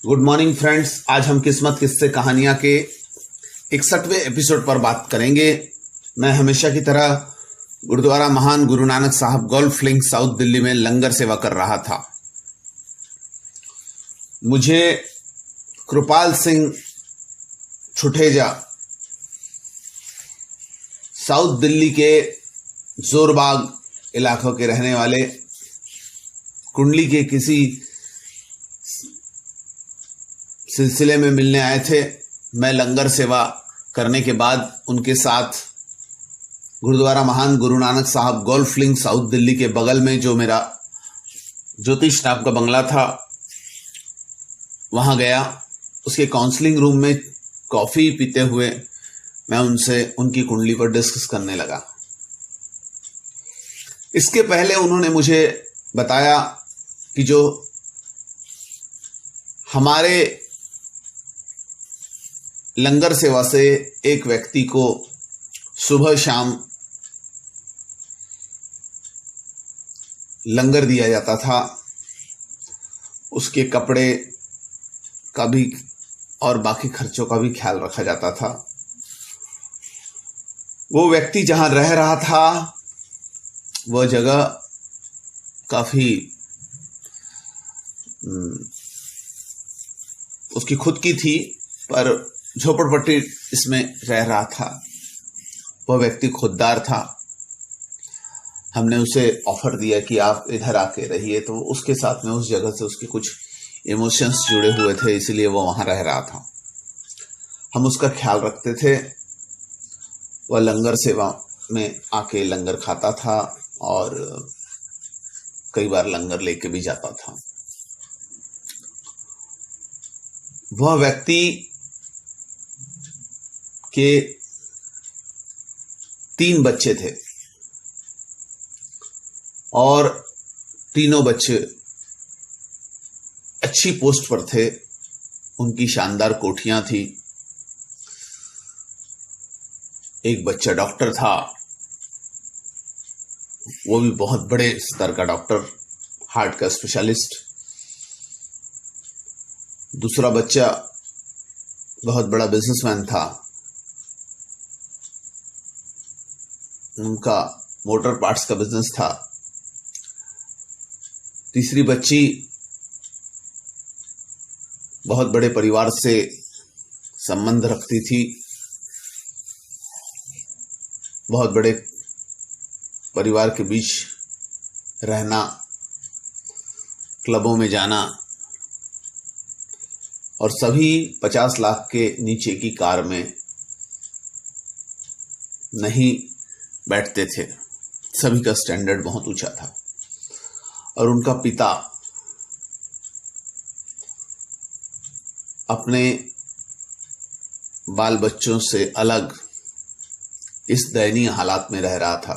Good morning friends. आज हम किस्मत किस्से कहानियां के 61वें एपिसोड पर बात करेंगे। मैं हमेशा की तरह गुरुद्वारा महान गुरु नानक साहब गोल्फ लिंक साउथ दिल्ली में लंगर सेवा कर रहा था। मुझे कृपाल सिंह छुठेजा साउथ दिल्ली के जोरबाग इलाकों के रहने वाले कुंडली के किसी सिलसिले में मिलने आए थे। मैं लंगर सेवा करने के बाद उनके साथ गुरुद्वारा महान गुरु नानक साहब गोल्फ लिंक साउथ दिल्ली के बगल में जो मेरा ज्योतिष नाम का बंगला था वहां गया। उसके काउंसलिंग रूम में कॉफी पीते हुए मैं उनसे उनकी कुंडली पर डिस्कस करने लगा। इसके पहले उन्होंने मुझे बताया कि जो हमारे लंगर सेवा से एक व्यक्ति को सुबह शाम लंगर दिया जाता था, उसके कपड़े का भी और बाकी खर्चों का भी ख्याल रखा जाता था। वो व्यक्ति जहां रह रहा था वह जगह काफी उसकी खुद की थी, पर झोपड़पट्टी इसमें रह रहा था। वह व्यक्ति खुददार था। हमने उसे ऑफर दिया कि आप इधर आके रहिए, तो उसके साथ में उस जगह से उसके कुछ इमोशंस जुड़े हुए थे, इसलिए वो वहां रह रहा था। हम उसका ख्याल रखते थे। वह लंगर सेवा में आके लंगर खाता था और कई बार लंगर लेके भी जाता था। वह व्यक्ति के 3 बच्चे थे और तीनों बच्चे अच्छी पोस्ट पर थे। उनकी शानदार कोठियां थी। एक बच्चा डॉक्टर था, वो भी बहुत बड़े स्तर का डॉक्टर, हार्ट का स्पेशलिस्ट। दूसरा बच्चा बहुत बड़ा बिजनेसमैन था, उनका मोटर पार्ट्स का बिजनेस था। तीसरी बच्ची बहुत बड़े परिवार से संबंध रखती थी, बहुत बड़े परिवार के बीच रहना, क्लबों में जाना, और सभी 50 लाख के नीचे की कार में नहीं बैठते थे। सभी का स्टैंडर्ड बहुत ऊंचा था। और उनका पिता अपने बाल बच्चों से अलग इस दयनीय हालात में रह रहा था।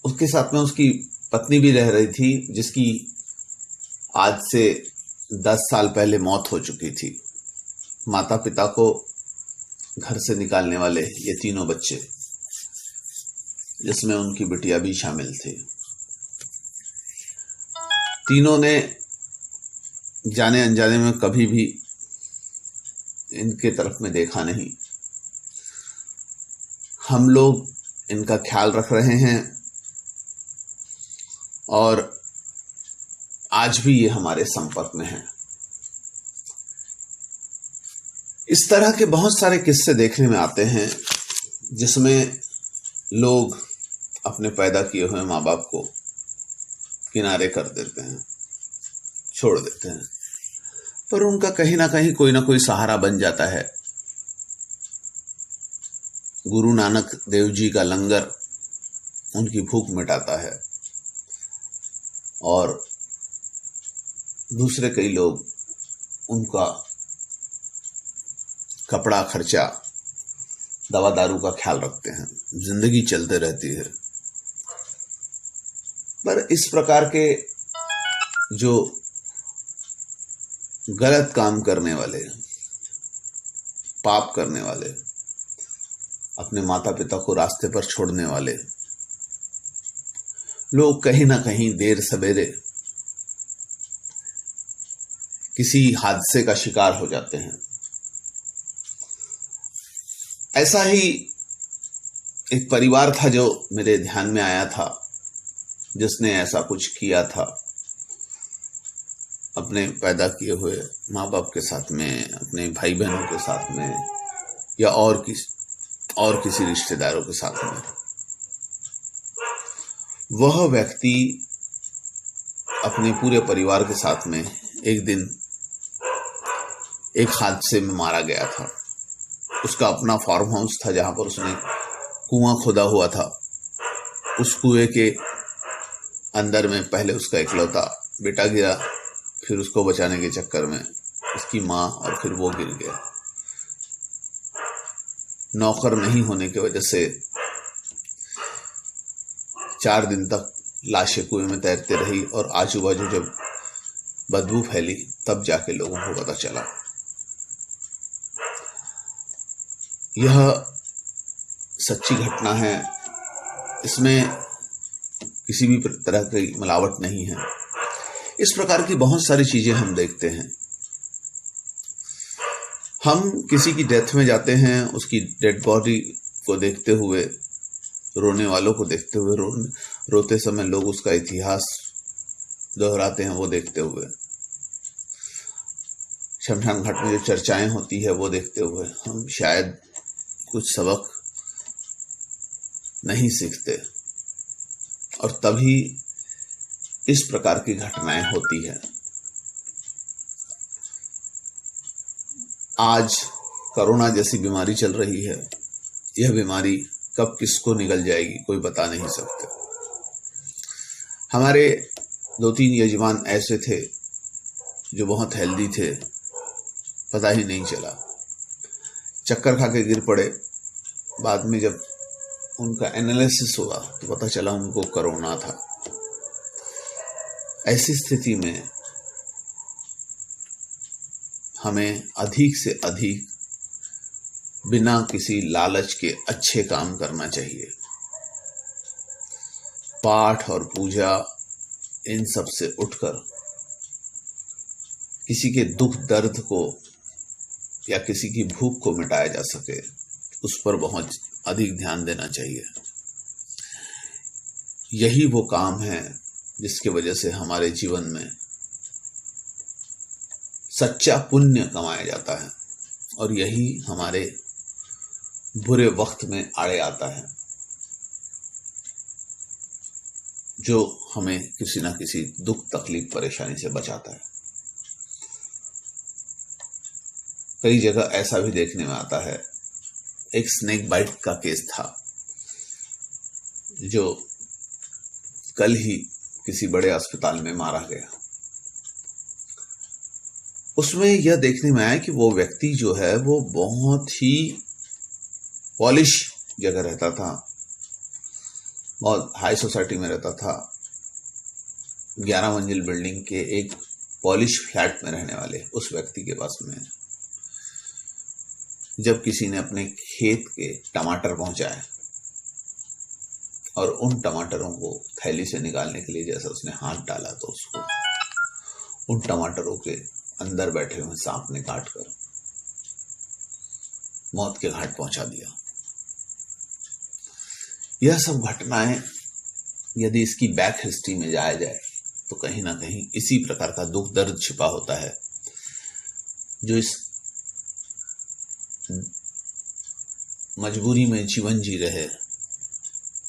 उसके साथ में उसकी पत्नी भी रह रही थी, जिसकी आज से 10 साल पहले मौत हो चुकी थी। माता पिता को घर से निकालने वाले ये तीनों बच्चे, जिसमें उनकी बिटिया भी शामिल थी, तीनों ने जाने अनजाने में कभी भी इनके तरफ में देखा नहीं। हम लोग इनका ख्याल रख रहे हैं और आज भी ये हमारे संपर्क में हैं। इस तरह के बहुत सारे किस्से देखने में आते हैं, जिसमें लोग अपने पैदा किए हुए माँ बाप को किनारे कर देते हैं, छोड़ देते हैं, पर उनका कहीं ना कोई सहारा बन जाता है। गुरु नानक देव जी का लंगर उनकी भूख मिटाता है और दूसरे कई लोग उनका कपड़ा खर्चा, दवा दारू का ख्याल रखते हैं। जिंदगी चलते रहती है। पर इस प्रकार के जो गलत काम करने वाले, पाप करने वाले, अपने माता पिता को रास्ते पर छोड़ने वाले लोग कहीं ना कहीं देर सवेरे किसी हादसे का शिकार हो जाते हैं। ऐसा ही एक परिवार था जो मेरे ध्यान में आया था, जिसने ऐसा कुछ किया था अपने पैदा किए हुए माँ बाप के साथ में, अपने भाई बहनों के साथ में, या और किसी रिश्तेदारों के साथ में। वह व्यक्ति अपने पूरे परिवार के साथ में एक दिन एक हादसे में मारा गया था। उसका अपना फार्म हाउस था जहां पर उसने कुआं खोदा हुआ था। उस कुएं के अंदर में पहले उसका इकलौता बेटा गिरा, फिर उसको बचाने के चक्कर में उसकी माँ और फिर वो गिर गया। नौकर नहीं होने की वजह से 4 दिन तक लाशें कुएं में तैरते रही और आजू बाजू जब बदबू फैली तब जाके लोगों को पता चला। यह सच्ची घटना है, इसमें किसी भी तरह की मिलावट नहीं है। इस प्रकार की बहुत सारी चीजें हम देखते हैं। हम किसी की डेथ में जाते हैं, उसकी डेड बॉडी को देखते हुए, रोने वालों को देखते हुए, रोते समय लोग उसका इतिहास दोहराते हैं वो देखते हुए, शमशान घाट में जो चर्चाएं होती है वो देखते हुए हम शायद कुछ सबक नहीं सीखते, और तभी इस प्रकार की घटनाएं होती है। आज कोरोना जैसी बीमारी चल रही है। यह बीमारी कब किसको निगल जाएगी कोई बता नहीं सकते। हमारे 2-3 यजमान ऐसे थे जो बहुत हेल्दी थे, पता ही नहीं चला, चक्कर खा के गिर पड़े। बाद में जब उनका एनालिसिस हुआ तो पता चला उनको कोरोना था। ऐसी स्थिति में हमें अधिक से अधिक बिना किसी लालच के अच्छे काम करना चाहिए। पाठ और पूजा इन सब से उठकर किसी के दुख दर्द को या किसी की भूख को मिटाया जा सके, उस पर बहुत अधिक ध्यान देना चाहिए। यही वो काम है जिसकी वजह से हमारे जीवन में सच्चा पुण्य कमाया जाता है, और यही हमारे बुरे वक्त में आड़े आता है, जो हमें किसी ना किसी दुख तकलीफ परेशानी से बचाता है। कई जगह ऐसा भी देखने में आता है। एक स्नेक बाइट का केस था जो कल ही किसी बड़े अस्पताल में मारा गया। उसमें यह देखने में आया कि वो व्यक्ति जो है वो बहुत ही पॉलिश जगह रहता था, बहुत हाई सोसाइटी में रहता था, 11 मंजिल बिल्डिंग के एक पॉलिश फ्लैट में रहने वाले उस व्यक्ति के पास में जब किसी ने अपने खेत के टमाटर पहुंचाए और उन टमाटरों को थैली से निकालने के लिए जैसा उसने हाथ डाला तो उसको उन टमाटरों के अंदर बैठे हुए सांप ने काटकर मौत के घाट पहुंचा दिया। यह सब घटनाएं यदि इसकी बैक हिस्ट्री में जाया जाए तो कहीं ना कहीं इसी प्रकार का दुख दर्द छिपा होता है जो इस मजबूरी में जीवन जी रहे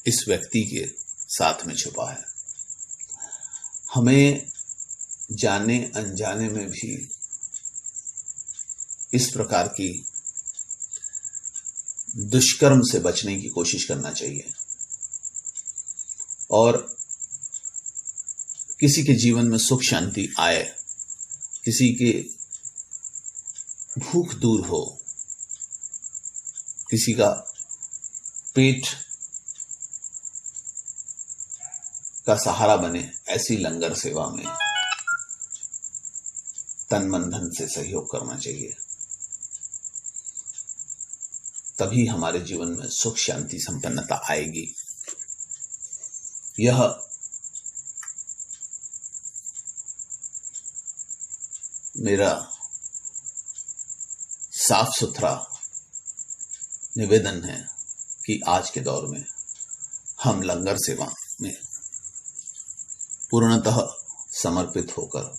इस व्यक्ति के साथ में छुपा है। हमें जाने अनजाने में भी इस प्रकार की दुष्कर्म से बचने की कोशिश करना चाहिए, और किसी के जीवन में सुख शांति आए, किसी के भूख दूर हो, किसी का पेट का सहारा बने, ऐसी लंगर सेवा में तन मन धन से सहयोग करना चाहिए। तभी हमारे जीवन में सुख शांति संपन्नता आएगी। यह मेरा साफ सुथरा निवेदन है कि आज के दौर में हम लंगर सेवा में पूर्णतः समर्पित होकर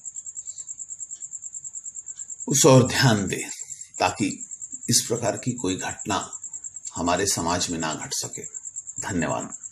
उस ओर ध्यान दें ताकि इस प्रकार की कोई घटना हमारे समाज में ना घट सके। धन्यवाद।